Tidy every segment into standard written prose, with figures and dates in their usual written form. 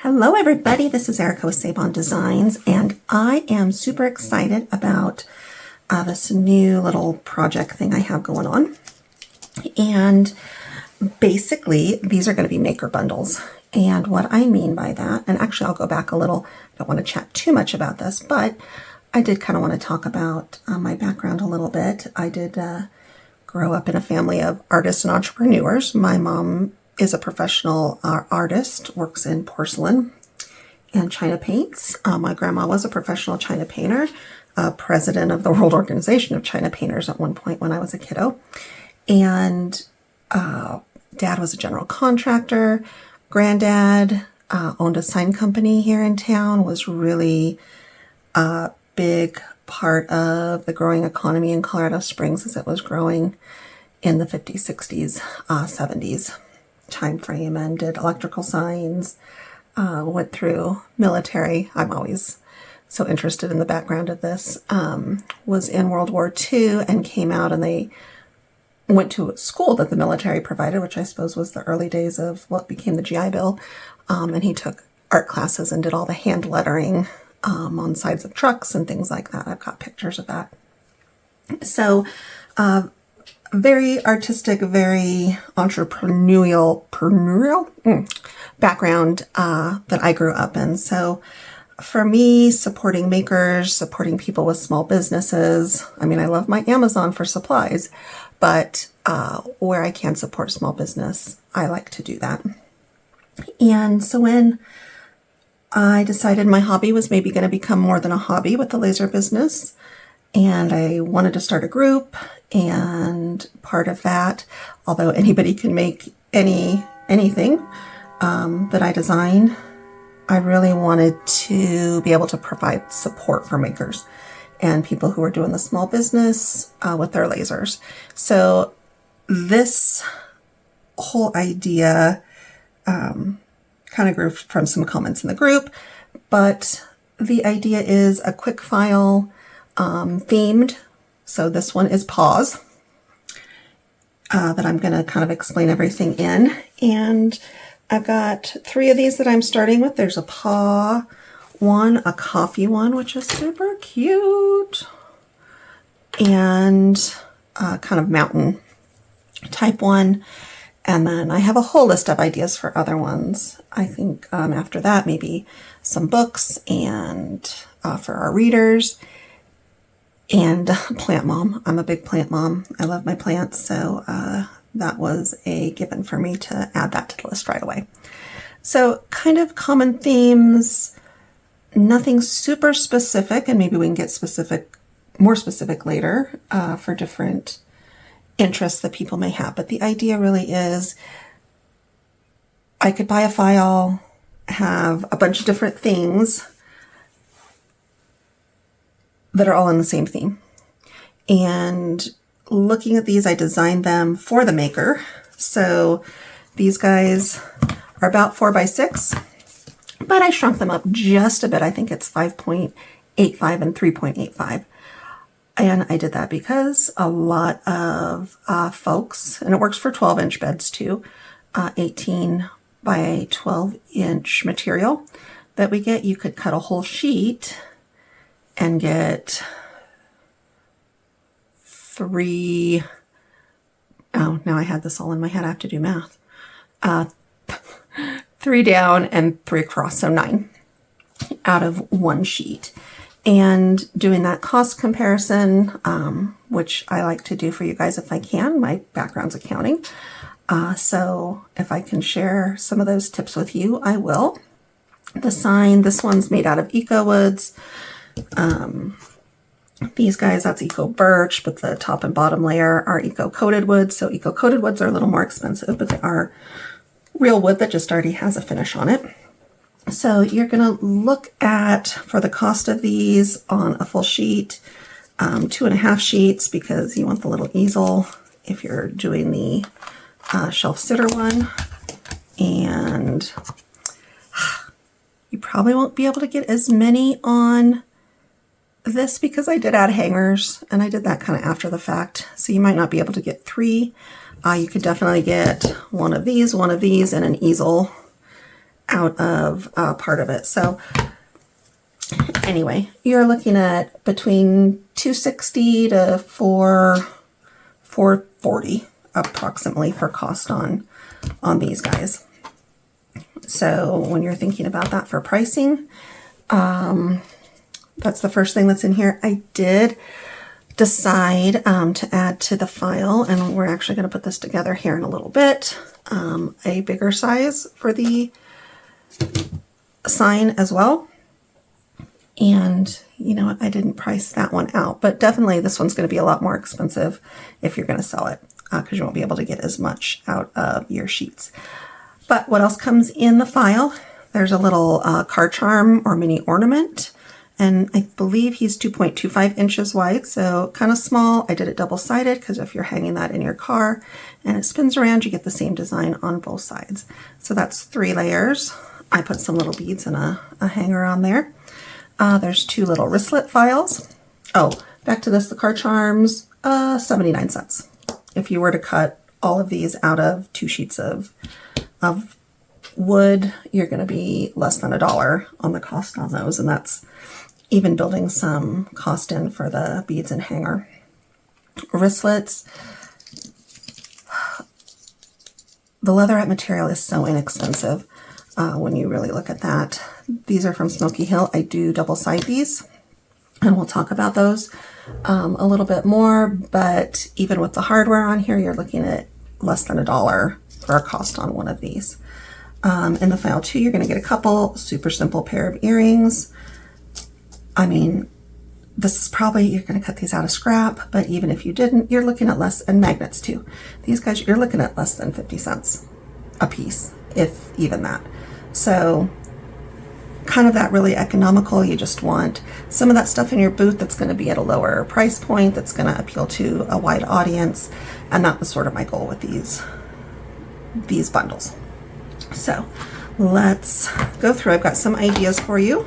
Hello everybody, this is Erica with Sabon Designs, and I am super excited about this new little project thing I have going on. And basically, these are going to be maker bundles. And what I mean by that, and actually I'll go back a little, I don't want to chat too much about this, but I did kind of want to talk about my background a little bit. I did grow up in a family of artists and entrepreneurs. My mom is a professional artist, works in porcelain and china paints. My grandma was a professional china painter, president of the World Organization of China Painters at one point when I was a kiddo. And dad was a general contractor. Granddad owned a sign company here in town, was really a big part of the growing economy in Colorado Springs as it was growing in the 50s, 60s, 70s. time frame, and did electrical signs, went through military. I'm always so interested in the background of this. Was in World War II and came out, and they went to a school that the military provided, which I suppose was the early days of what became the GI Bill. And he took art classes and did all the hand lettering on sides of trucks and things like that. I've got pictures of that. So very artistic, very entrepreneurial background that I grew up in. So for me, supporting makers, supporting people with small businesses, I mean, I love my Amazon for supplies, but where I can support small business, I like to do that. And so when I decided my hobby was maybe going to become more than a hobby with the laser business, and I wanted to start a group, and part of that, although anybody can make anything that I design, I really wanted to be able to provide support for makers and people who are doing the small business with their lasers. So this whole idea kind of grew from some comments in the group, but the idea is a quick file themed. So this one is Paws that I'm going to kind of explain everything in. And I've got 3 of these that I'm starting with. There's a paw one, a coffee one, which is super cute, and kind of mountain type one. And then I have a whole list of ideas for other ones. I think after that, maybe some books and for our readers. And plant mom. I'm a big plant mom. I love my plants, so that was a given for me to add that to the list right away. So kind of common themes, nothing super specific, and maybe we can get more specific later for different interests that people may have. But the idea really is I could buy a file, have a bunch of different things that are all in the same theme. And looking at these, I designed them for the maker. So these guys are about 4 by 6, but I shrunk them up just a bit. I think it's 5.85 and 3.85. And I did that because a lot of folks, and it works for 12-inch beds too, 18 by 12-inch material that we get, you could cut a whole sheet and get 3, oh, now I had this all in my head, I have to do math, 3 down and 3 across, so 9 out of one sheet. And doing that cost comparison, which I like to do for you guys if I can, my background's accounting, so if I can share some of those tips with you, I will. The sign, this one's made out of Eco Woods. These guys, that's Eco Birch, but the top and bottom layer are Eco Coated Wood. So Eco Coated Woods are a little more expensive, but they are real wood that just already has a finish on it. So you're going to look at, for the cost of these on a full sheet, 2.5 sheets, because you want the little easel if you're doing the shelf sitter one. And you probably won't be able to get as many on this because I did add hangers, and I did that kind of after the fact. So you might not be able to get 3. You could definitely get one of these, and an easel out of part of it. So anyway, you're looking at between $260 to $440 approximately for cost on these guys. So when you're thinking about that for pricing, that's the first thing that's in here. I did decide to add to the file, and we're actually going to put this together here in a little bit, a bigger size for the sign as well. And you know what, I didn't price that one out, but definitely this one's going to be a lot more expensive if you're going to sell it, because you won't be able to get as much out of your sheets. But what else comes in the file? There's a little card charm or mini ornament, and I believe he's 2.25 inches wide, so kind of small. I did it double-sided because if you're hanging that in your car and it spins around, you get the same design on both sides. So that's 3 layers. I put some little beads and a hanger on there. There's 2 little wristlet files. Oh, back to this, the card charms, 79 cents. If you were to cut all of these out of 2 sheets of wood, you're going to be less than $1 on the cost on those, and that's even building some cost in for the beads and hanger. Wristlets, the leatherette material is so inexpensive when you really look at that. These are from Smoky Hill. I do double side these, and we'll talk about those a little bit more, but even with the hardware on here, you're looking at less than $1 for a cost on one of these. In the file too, you're going to get a couple super simple pair of earrings. I mean, this is probably, you're going to cut these out of scrap, but even if you didn't, you're looking at less, and magnets too. These guys, you're looking at less than 50 cents a piece, if even that. So kind of that really economical. You just want some of that stuff in your booth that's going to be at a lower price point, that's going to appeal to a wide audience. And that was sort of my goal with these bundles. So let's go through. I've got some ideas for you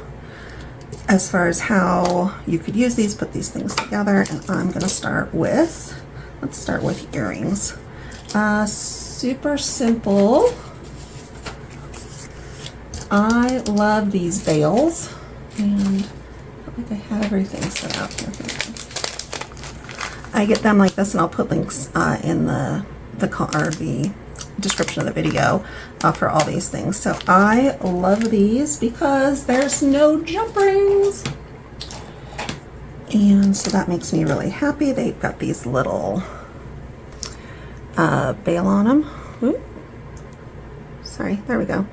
as far as how you could use these, put these things together. And I'm going to start with, let's start with earrings. Super simple. I love these Bales, and I felt like I had everything set out here. I get them like this, and I'll put links in the description of the video for all these things. So I love these because there's no jump rings, and so that makes me really happy. They've got these little bail on them. Ooh. Sorry, there we go.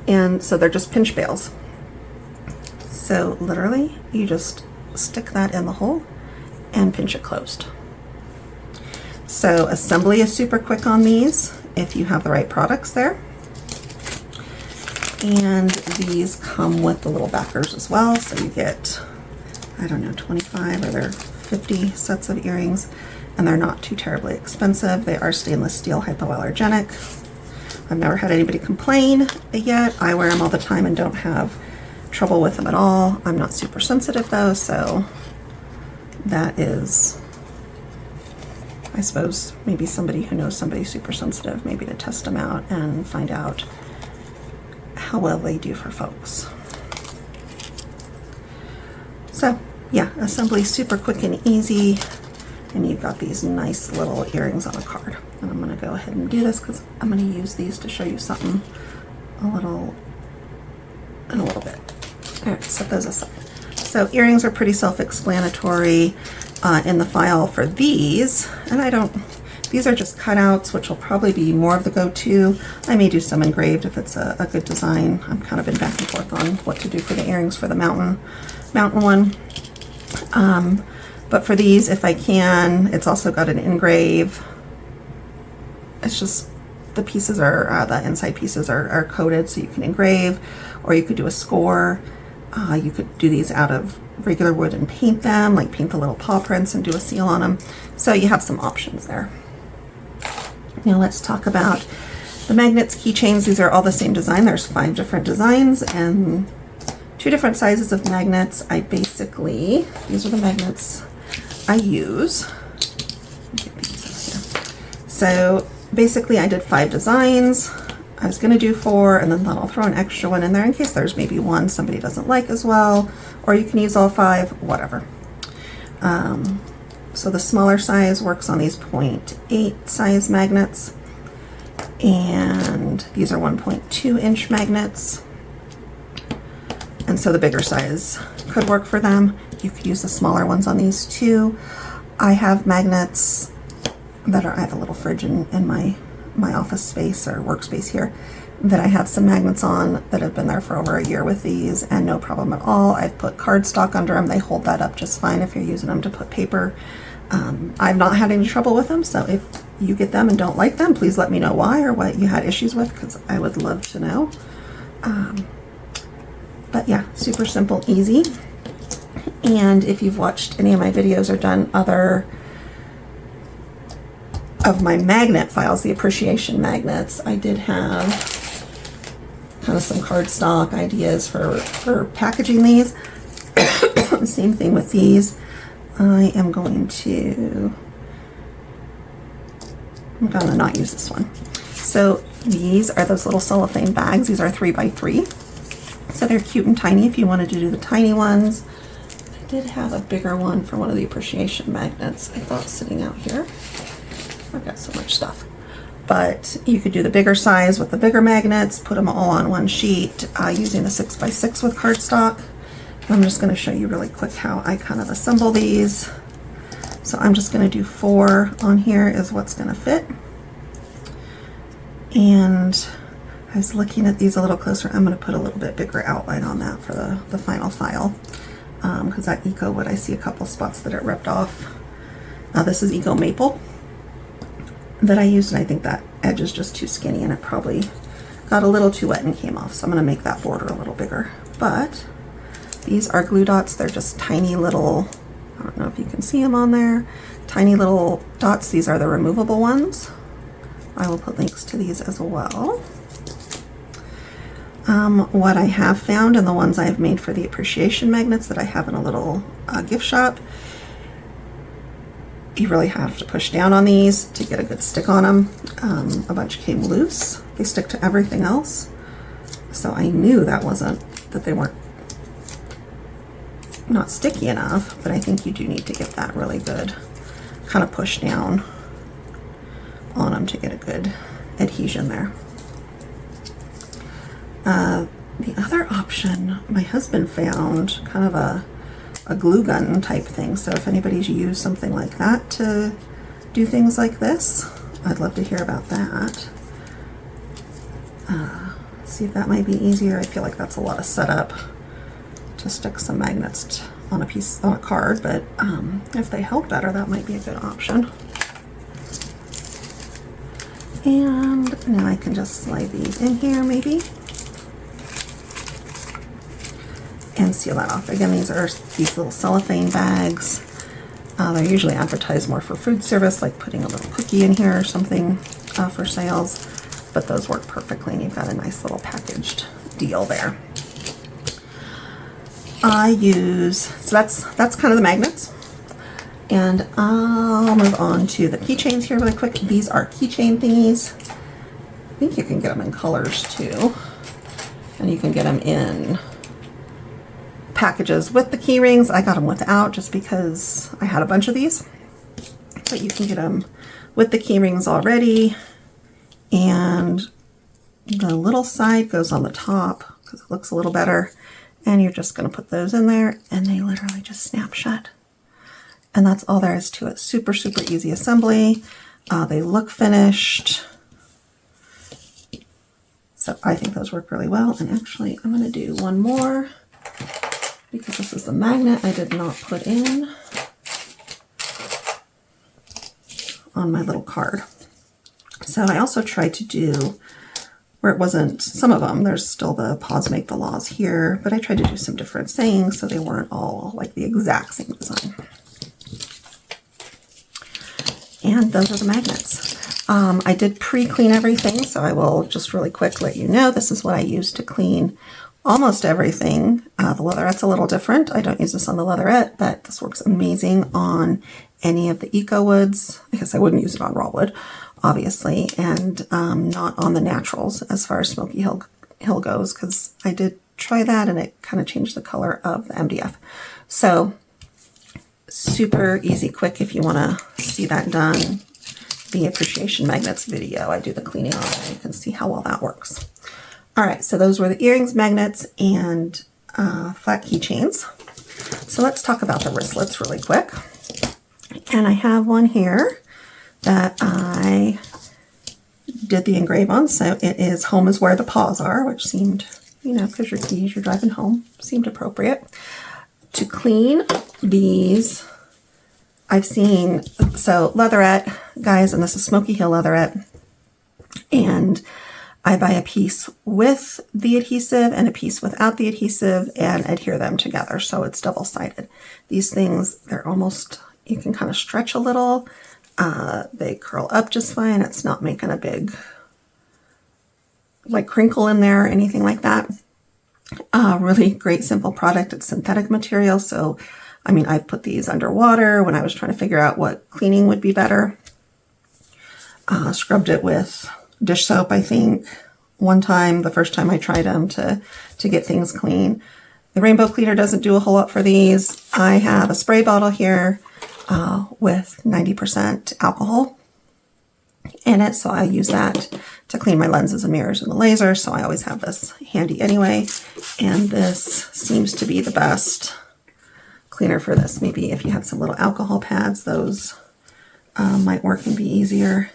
And so they're just pinch bails. So literally you just stick that in the hole and pinch it closed. So assembly is super quick on these if you have the right products there. And these come with the little backers as well. So you get, I don't know, 25 or they're 50 sets of earrings, and they're not too terribly expensive. They are stainless steel, hypoallergenic. I've never had anybody complain yet. I wear them all the time and don't have trouble with them at all. I'm not super sensitive though, so that is, I suppose, maybe somebody who knows somebody super sensitive, maybe to test them out and find out how well they do for folks. So yeah, assembly super quick and easy, and you've got these nice little earrings on a card. And I'm going to go ahead and do this because I'm going to use these to show you something in a little bit. All right, set those aside. So earrings are pretty self-explanatory in the file for these, and these are just cutouts, which will probably be more of the go-to. I may do some engraved if it's a good design. I've kind of been back and forth on what to do for the earrings for the mountain one. But for these, if I can, it's also got an engrave. It's just the pieces are, the inside pieces are coated, so you can engrave, or you could do a score. You could do these out of regular wood and paint them, like paint the little paw prints and do a seal on them. So you have some options there. Now let's talk about the magnets, keychains. These are all the same design. There's 5 different designs and 2 different sizes of magnets. These are the magnets I use. Get these up here. So basically I did 5 designs. I was going to do 4, and then thought I'll throw an extra one in there in case there's maybe one somebody doesn't like as well, or you can use all 5, whatever. So the smaller size works on these 0.8 size magnets, and these are 1.2 inch magnets, and so the bigger size could work for them. You could use the smaller ones on these too. I have magnets that are, I have a little fridge in my office space or workspace here that I have some magnets on that have been there for over a year with these, and no problem at all. I've put cardstock under them. They hold that up just fine if you're using them to put paper. I've not had any trouble with them, so if you get them and don't like them, please let me know why or what you had issues with, because I would love to know. But yeah, super simple, easy. And if you've watched any of my videos or done other of my magnet files, the appreciation magnets, I did have kind of some cardstock ideas for packaging these. Same thing with these. I'm going to not use this one. So these are those little cellophane bags. These are 3x3. So they're cute and tiny if you wanted to do the tiny ones. I did have a bigger one for one of the appreciation magnets, I thought, sitting out here. I've got so much stuff. But you could do the bigger size with the bigger magnets, put them all on one sheet using the 6x6 with cardstock. I'm just going to show you really quick how I kind of assemble these. So I'm just going to do 4 on here is what's going to fit. And I was looking at these a little closer. I'm going to put a little bit bigger outline on that for the final file, because that Eco Wood, I see a couple spots that it ripped off. This is Eco Maple that I used, and I think that edge is just too skinny and it probably got a little too wet and came off, so I'm going to make that border a little bigger. But these are glue dots. They're just tiny little, I don't know if you can see them on there, tiny little dots. These are the removable ones. I will put links to these as well. What I have found, and the ones I have made for the appreciation magnets that I have in a little gift shop, you really have to push down on these to get a good stick on them. A bunch came loose. They stick to everything else. So I knew that they weren't not sticky enough, but I think you do need to get that really good kind of push down on them to get a good adhesion there. The other option my husband found, kind of a glue gun type thing. So if anybody's used something like that to do things like this, I'd love to hear about that. See if that might be easier. I feel like that's a lot of setup to stick some magnets on a card, but if they help better, that might be a good option. And now I can just slide these in here maybe and seal that off. Again, these are these little cellophane bags. They're usually advertised more for food service, like putting a little cookie in here or something for sales, but those work perfectly, and you've got a nice little packaged deal there. So that's kind of the magnets, and I'll move on to the keychains here really quick. These are Keychain Thingies. I think you can get them in colors too, and you can get them in packages with the key rings. I got them without just because I had a bunch of these, but you can get them with the key rings already, and the little side goes on the top because it looks a little better, and you're just going to put those in there and they literally just snap shut, and that's all there is to it. Super easy assembly. They look finished, so I think those work really well. And actually I'm going to do one more, because this is the magnet I did not put in on my little card. So I also tried to do, where it wasn't, some of them, there's still the Paws Make the Laws here, but I tried to do some different sayings so they weren't all like the exact same design. And those are the magnets. I did pre-clean everything, so I will just really quick let you know this is what I used to clean almost everything. The leatherette's a little different. I don't use this on the leatherette, but this works amazing on any of the Eco Woods. I guess I wouldn't use it on raw wood. obviously, and not on the naturals as far as Smoky Hill goes, because I did try that and it kind of changed the color of the MDF. So super easy, quick if you want to see that done. The appreciation magnets video, I do the cleaning on it. You can see how well that works. All right, so those were the earrings, magnets, and flat keychains. So let's talk about the wristlets really quick. And I have one here that I did the engrave on. So it is Home is Where the Paws Are, which seemed, you know, because your keys, you're driving home, seemed appropriate. To clean these, I've seen, so leatherette, guys, and this is Smoky Hill leatherette, and I buy a piece with the adhesive and a piece without the adhesive and adhere them together, so it's double-sided. These things, they're almost, you can kind of stretch a little, they curl up just fine, it's not making a big, like, crinkle in there or anything like that. Really great, simple product. It's synthetic material, so I mean, I've put these underwater when I was trying to figure out what cleaning would be better. Scrubbed it with dish soap, I think, one time, the first time I tried them to get things clean. The rainbow cleaner doesn't do a whole lot for these. I have a spray bottle here with 90% alcohol in it, so I use that to clean my lenses and mirrors and the laser, so I always have this handy anyway. And this seems to be the best cleaner for this. Maybe if you had some little alcohol pads, those might work and be easier.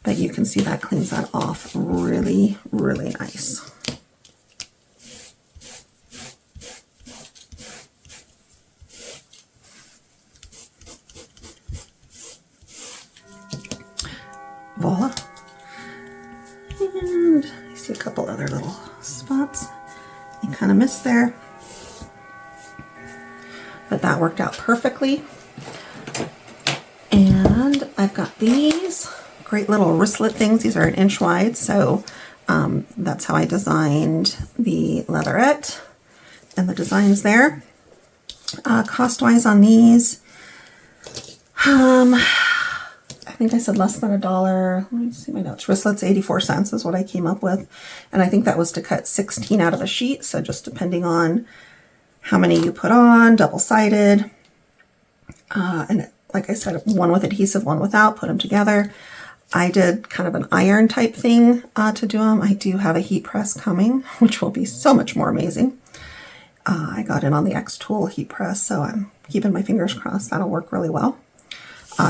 But you can see that cleans that off really, really nice. Voila. And I see a couple other little spots I kind of missed there. But that worked out perfectly. And I've got these great little wristlet things. These are 1 inch wide, so that's how I designed the leatherette and the designs there. Cost-wise on these, I think I said less than $1. Let me see my notes. Wristlets, 84 cents is what I came up with. And I think that was to cut 16 out of a sheet, so just depending on how many you put on, double-sided. And like I said, one with adhesive, one without, put them together. I did kind of an iron type thing to do them. I do have a heat press coming, which will be so much more amazing. I got in on the X-Tool heat press, so I'm keeping my fingers crossed that'll work really well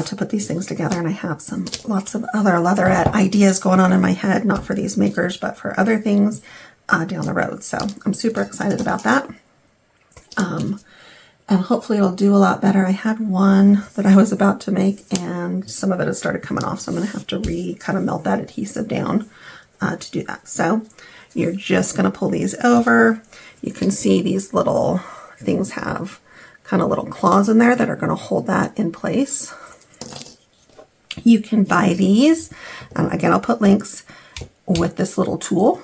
to put these things together. And I have lots of other leatherette ideas going on in my head, not for these makers, but for other things down the road. So I'm super excited about that. And hopefully it'll do a lot better. I had one that I was about to make and some of it has started coming off, so I'm going to have to kind of melt that adhesive down to do that. So you're just going to pull these over. You can see these little things have kind of little claws in there that are going to hold that in place. You can buy these. Again, I'll put links with this little tool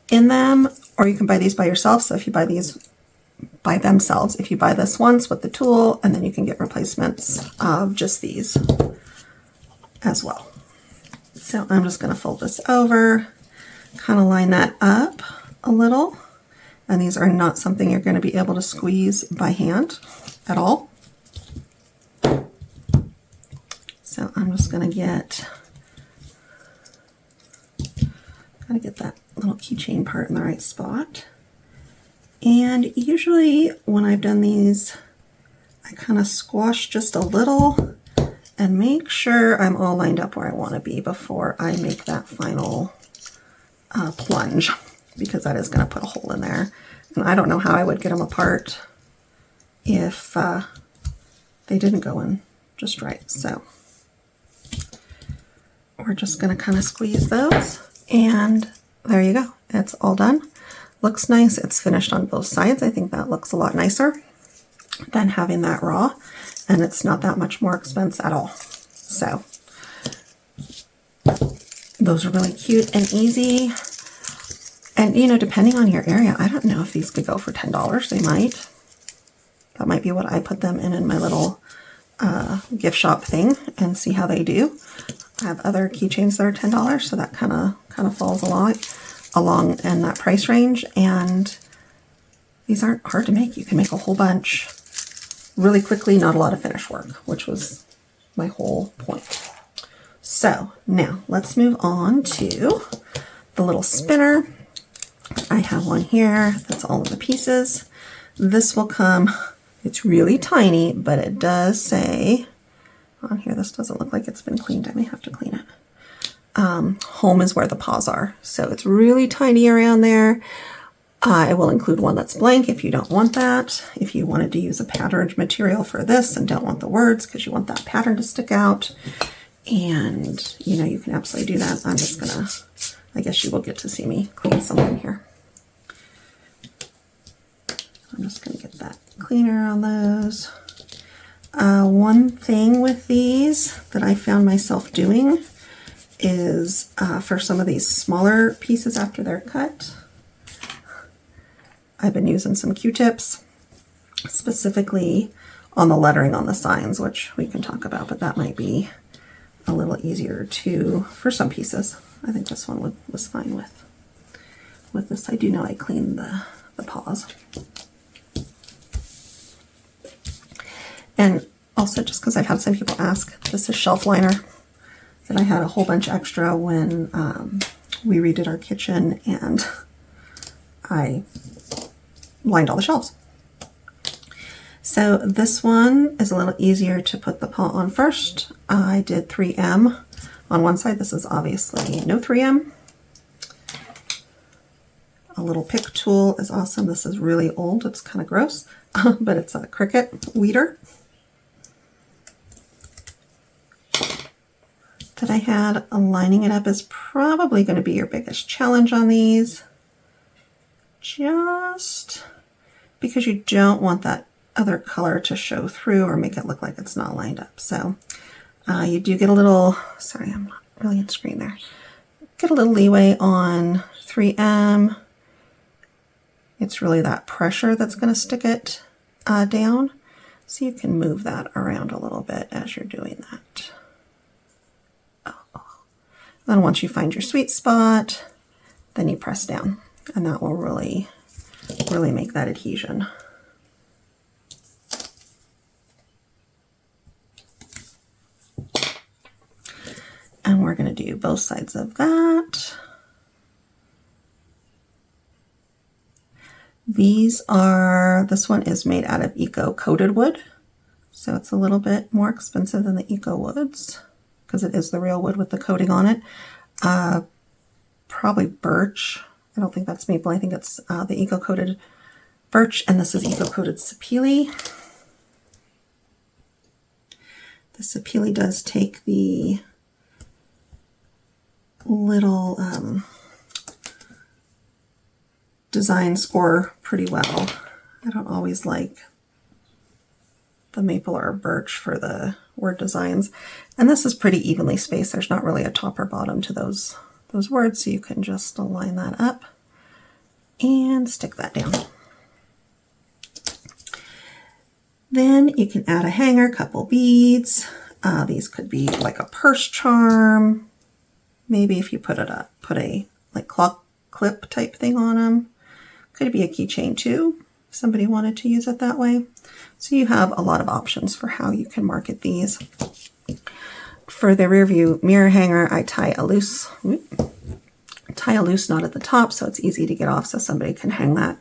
in them, or you can buy these by yourself. So if you buy these by themselves, if you buy this once with the tool, and then you can get replacements of just these as well. So I'm just going to fold this over, kind of line that up a little. And these are not something you're going to be able to squeeze by hand at all. So I'm just going to gotta get that little keychain part in the right spot. And usually when I've done these, I kind of squash just a little and make sure I'm all lined up where I want to be before I make that final plunge, because that is going to put a hole in there. And I don't know how I would get them apart if they didn't go in just right. So we're just going to kind of squeeze those, and there you go. It's all done. Looks nice. It's finished on both sides. I think that looks a lot nicer than having that raw, and it's not that much more expense at all. So those are really cute and easy. And, you know, depending on your area, I don't know if these could go for $10. They might. That might be what I put them in my little gift shop thing and see how they do. I have other keychains that are $10, so that kind of falls along in that price range. And these aren't hard to make. You can make a whole bunch really quickly, not a lot of finish work, which was my whole point. So now let's move on to the little spinner. I have one here that's all of the pieces. This will come, it's really tiny, but it does say on here, this doesn't look like it's been cleaned. I may have to clean it. Home is where the paws are. So it's really tiny around there. I will include one that's blank if you don't want that. If you wanted to use a patterned material for this and don't want the words because you want that pattern to stick out, and you know, you can absolutely do that. I'm just gonna, I guess you will get to see me clean something here. I'm just gonna get that cleaner on those. One thing with these that I found myself doing is for some of these smaller pieces after they're cut, I've been using some Q-tips, specifically on the lettering on the signs, which we can talk about, but that might be a little easier to, for some pieces. I think this one was fine with this. I do know I cleaned the paws. And also, just because I've had some people ask, this is shelf liner that I had a whole bunch extra when we redid our kitchen, and I lined all the shelves. So this one is a little easier to put the paw on first. I did 3M on one side. This is obviously no 3M. A little pick tool is awesome. This is really old. It's kind of gross, but it's a Cricut weeder that I had. Lining it up is probably going to be your biggest challenge on these, just because you don't want that other color to show through or make it look like it's not lined up. So you do get a little, sorry, I'm not really in screen there, get a little leeway on 3M. It's really that pressure that's going to stick it down. So you can move that around a little bit as you're doing that. Then once you find your sweet spot, then you press down, and that will really make that adhesion. And we're going to do both sides of that. This one is made out of eco-coated wood, so it's a little bit more expensive than the eco woods because it is the real wood with the coating on it. Probably birch. I don't think that's maple. I think it's the eco-coated birch, and this is eco-coated sapele. The sapele does take the little design score pretty well. I don't always like the maple or birch for the word designs, and this is pretty evenly spaced. There's not really a top or bottom to those words, so you can just line that up and stick that down. Then you can add a hanger, couple beads. These could be like a purse charm. Maybe if you put a like clock clip type thing on them. Could be a keychain too, if somebody wanted to use it that way. So you have a lot of options for how you can market these. For the rear view mirror hanger, I tie a loose knot at the top so it's easy to get off so somebody can hang that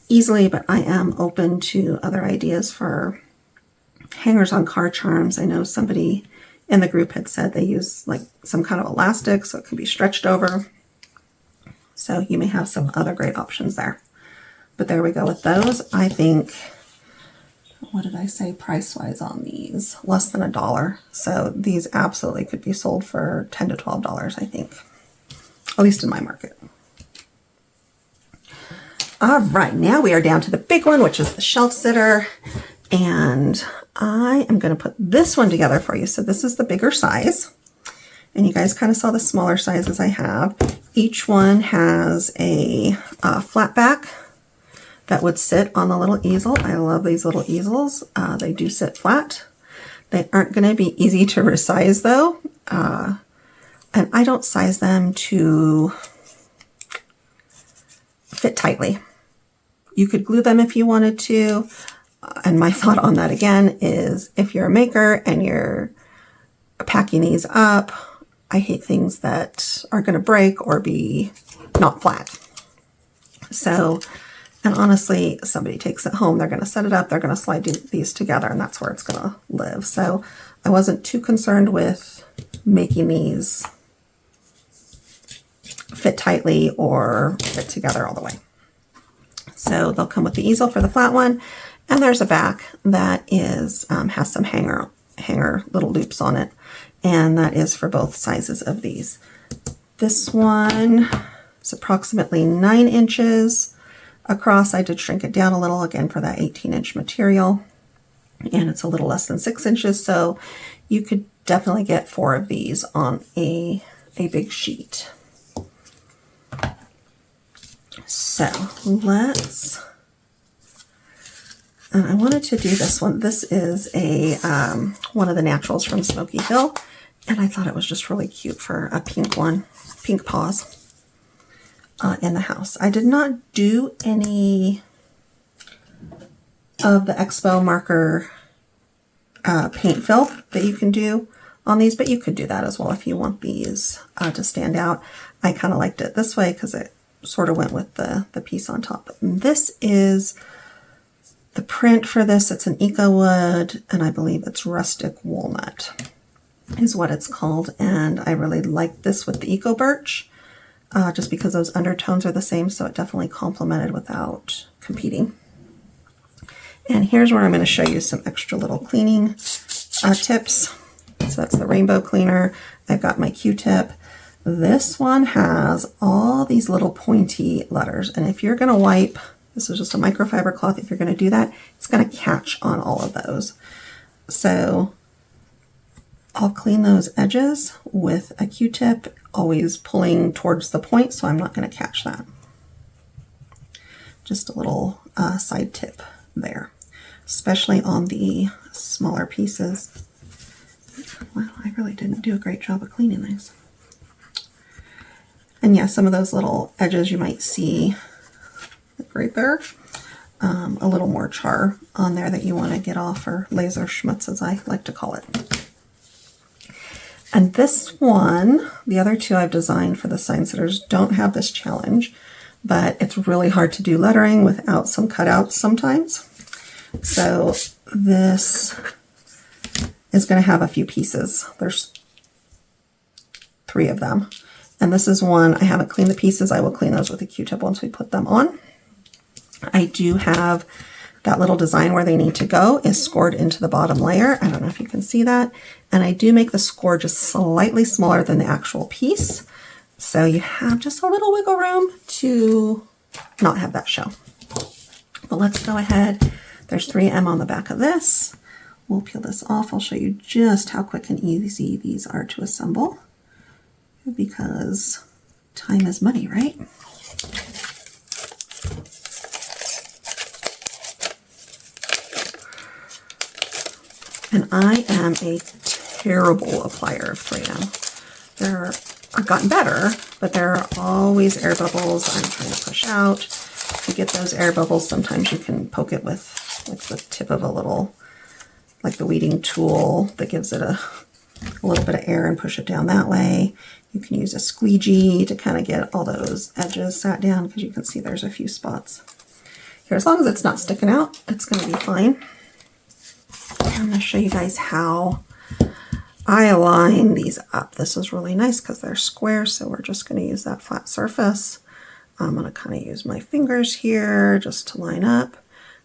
easily, but I am open to other ideas for hangers on card charms. I know somebody in the group had said they use like some kind of elastic so it can be stretched over. So you may have some other great options there. But there we go with those. I think, what did I say price-wise on these? Less than $1. So these absolutely could be sold for $10 to $12, I think. At least in my market. All right, now we are down to the big one, which is the shelf sitter. And I am going to put this one together for you. So this is the bigger size. And you guys kind of saw the smaller sizes I have. Each one has a flat back that would sit on the little easel. I love these little easels. They do sit flat. They aren't going to be easy to resize though. And I don't size them to fit tightly. You could glue them if you wanted to. And my thought on that again is if you're a maker and you're packing these up, I hate things that are going to break or be not flat. So, and honestly, somebody takes it home, they're going to set it up, they're going to slide these together, and that's where it's going to live. So I wasn't too concerned with making these fit tightly or fit together all the way. So they'll come with the easel for the flat one, and there's a back that is has some hanger little loops on it, and that is for both sizes of these. This one is approximately 9 inches across. I did shrink it down a little again for that 18-inch material, and it's a little less than 6 inches, so you could definitely get 4 of these on a big sheet. So let's, and I wanted to do this one. This is a one of the naturals from Smoky Hill, and I thought it was just really cute for a pink one, pink paws in the house. I did not do any of the Expo marker paint fill that you can do on these, but you could do that as well if you want these to stand out. I kind of liked it this way because it sort of went with the piece on top. And this is the print for this. It's an eco wood, and I believe it's rustic walnut is what it's called. And I really like this with the eco birch, just because those undertones are the same, so it definitely complemented without competing. And here's where I'm going to show you some extra little cleaning tips. So that's the rainbow cleaner. I've got my Q-tip. This one has all these little pointy letters, and if you're going to wipe, this is just a microfiber cloth, if you're going to do that, it's going to catch on all of those. So I'll clean those edges with a Q-tip, always pulling towards the point so I'm not going to catch that. Just a little side tip there, especially on the smaller pieces. Well, I really didn't do a great job of cleaning these. And yeah, some of those little edges you might see right there, a little more char on there that you want to get off, or laser schmutz as I like to call it. And this one, the other two I've designed for the sign setters don't have this challenge, but it's really hard to do lettering without some cutouts sometimes. So this is going to have a few pieces. There's 3 of them. And this is one, I haven't cleaned the pieces. I will clean those with a Q-tip once we put them on. I do have that little design where they need to go is scored into the bottom layer. I don't know if you can see that. And I do make the score just slightly smaller than the actual piece. So you have just a little wiggle room to not have that show. But let's go ahead. There's 3M on the back of this. We'll peel this off. I'll show you just how quick and easy these are to assemble, because time is money, right? And I am a terrible applier of 3M. I've gotten better, but there are always air bubbles I'm trying to push out. To get those air bubbles, sometimes you can poke it with like the tip of a little, like the weeding tool that gives it a little bit of air and push it down that way. You can use a squeegee to kind of get all those edges sat down, because you can see there's a few spots here. As long as it's not sticking out, it's going to be fine. I'm going to show you guys how I align these up. This is really nice because they're square, so we're just going to use that flat surface. I'm going to kind of use my fingers here just to line up.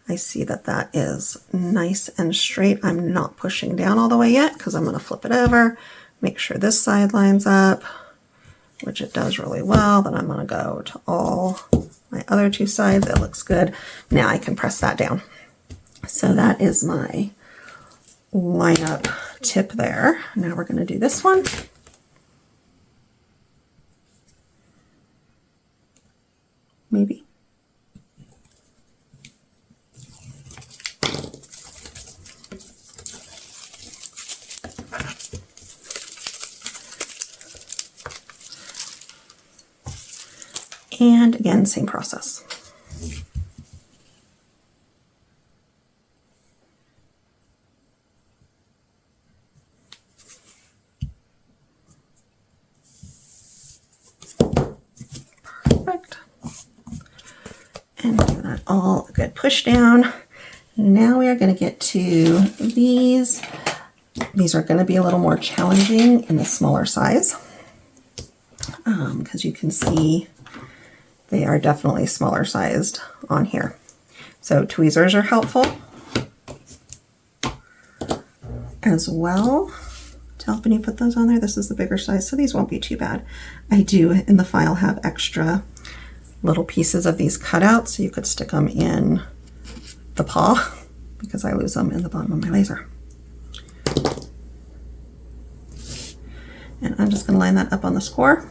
I see that that is nice and straight. I'm not pushing down all the way yet because I'm going to flip it over, make sure this side lines up, which it does really well. Then I'm going to go to all my other 2 sides. It looks good. Now I can press that down. So that is my line up tip there. Now we're going to do this one. Maybe. And again, same process. Perfect. And give that all a good push down. Now we are going to get to these. These are going to be a little more challenging in the smaller size because you can see they are definitely smaller sized on here. So tweezers are helpful as well to helping you put those on there. This is the bigger size, so these won't be too bad. I do in the file have extra little pieces of these cutouts, so you could stick them in the paw because I lose them in the bottom of my laser. And I'm just going to line that up on the score.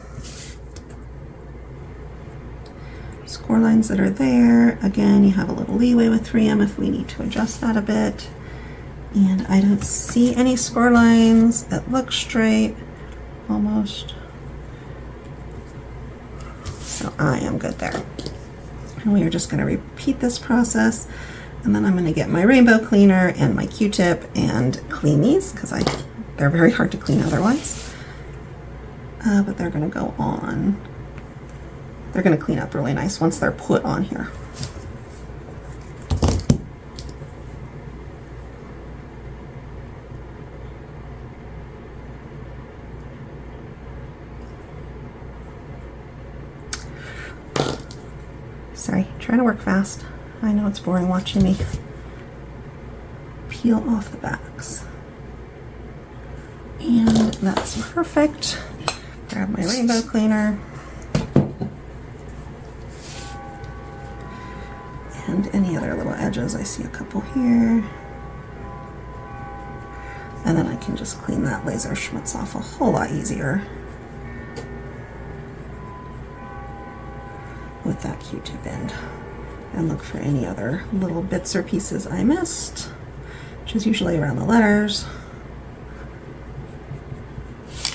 Score lines that are there. Again, you have a little leeway with 3M if we need to adjust that a bit. And I don't see any score lines. It looks straight, almost. So I am good there. And we are just going to repeat this process. And then I'm going to get my rainbow cleaner and my Q-tip and clean these because they're very hard to clean otherwise. But they're going to go on. They're going to clean up really nice once they're put on here. Sorry, trying to work fast. I know it's boring watching me peel off the backs. And that's perfect. Grab my rainbow cleaner. And any other little edges. I see a couple here. And then I can just clean that laser schmutz off a whole lot easier with that Q-tip end. And look for any other little bits or pieces I missed, which is usually around the letters.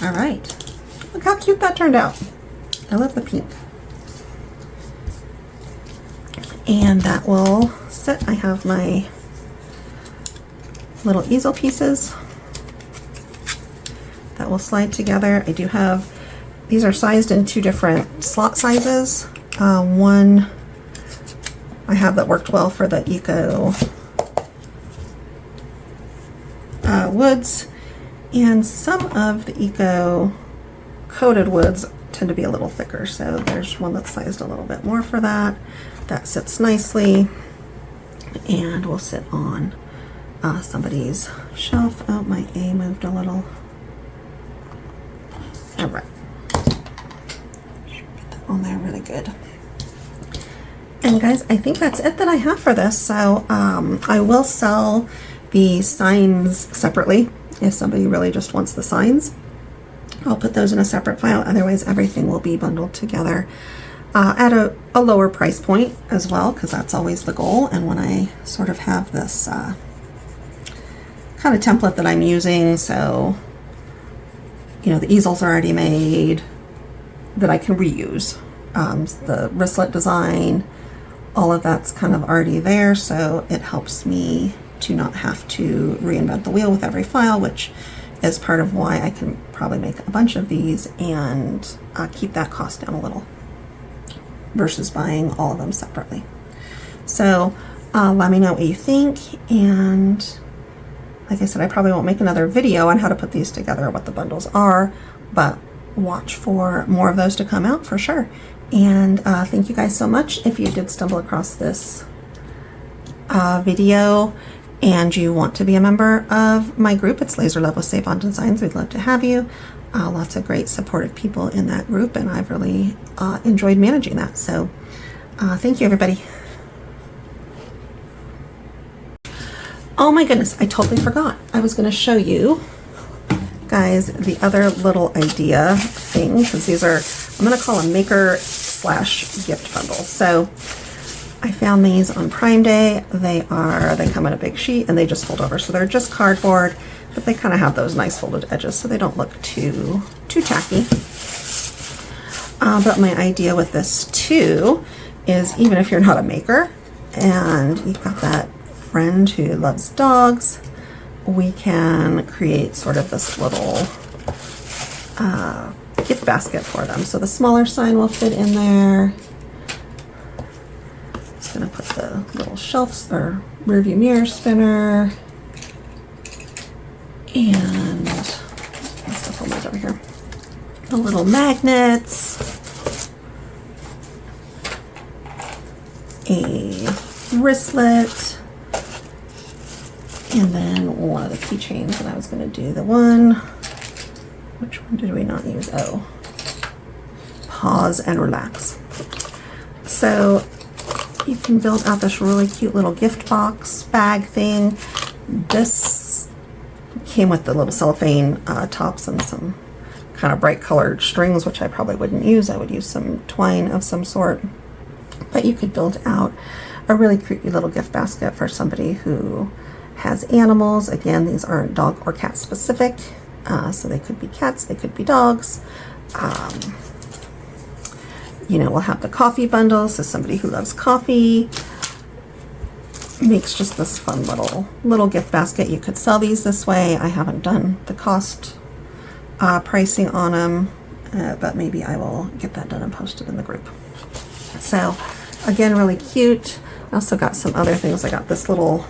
All right. Look how cute that turned out. I love the pink. And that will sit. I have my little easel pieces that will slide together. I do have, these are sized in 2 different slot sizes. One I have that worked well for the Eco woods, and some of the Eco coated woods tend to be a little thicker, so there's one that's sized a little bit more for that. That sits nicely and will sit on somebody's shelf. Oh, my A moved a little. All right, get that on there really good. And guys, I think that's it that I have for this. So I will sell the signs separately if somebody really just wants the signs. I'll put those in a separate file. Otherwise, everything will be bundled together at a lower price point as well, because that's always the goal. And when I sort of have this kind of template that I'm using, so you know, the easels are already made that I can reuse. The wristlet design, all of that's kind of already there, so it helps me to not have to reinvent the wheel with every file, which is part of why I can probably make a bunch of these and keep that cost down a little versus buying all of them separately. So let me know what you think, and like I said, I probably won't make another video on how to put these together or what the bundles are, but watch for more of those to come out for sure. And thank you guys so much. If you did stumble across this video and you want to be a member of my group, it's Laser Love with Save On Designs. We'd love to have you. Lots of great supportive people in that group, and I've really enjoyed managing that. So thank you, everybody. Oh my goodness, I totally forgot. I was going to show you guys the other little idea thing, because these are, I'm going to call them maker / gift bundles. So I found these on Prime Day. They come in a big sheet and they just fold over. So they're just cardboard, but they kind of have those nice folded edges so they don't look too tacky. But my idea with this too is, even if you're not a maker and you've got that friend who loves dogs, we can create sort of this little gift basket for them. So the smaller sign will fit in there. Just gonna put the little shelves or rear view mirror spinner, and my stuff will move over here. The little magnets, a wristlet, and then one of the keychains that I was going to do. The one, which one did we not use? Oh, Pause and Relax. So you can build out this really cute little gift box bag thing. This came with the little cellophane tops and some kind of bright colored strings, which I probably wouldn't use. I would use some twine of some sort. But you could build out a really creepy little gift basket for somebody who has animals. Again, these aren't dog or cat specific, so they could be cats, they could be dogs. You know, we'll have the coffee bundle, so somebody who loves coffee makes just this fun little gift basket. You could sell these this way. I haven't done the cost pricing on them, but maybe I will get that done and posted in the group. So again, really cute. I also got some other things. I got this little,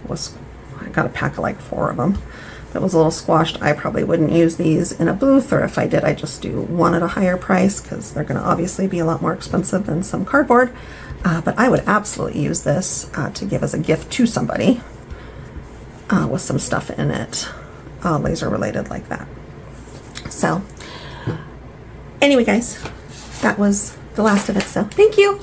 I got a pack of like 4 of them. That was a little squashed. I probably wouldn't use these in a booth, or if I did, I just do one at a higher price because they're going to obviously be a lot more expensive than some cardboard. But I would absolutely use this to give as a gift to somebody with some stuff in it, laser related like that. So anyway, guys, that was the last of it. So thank you.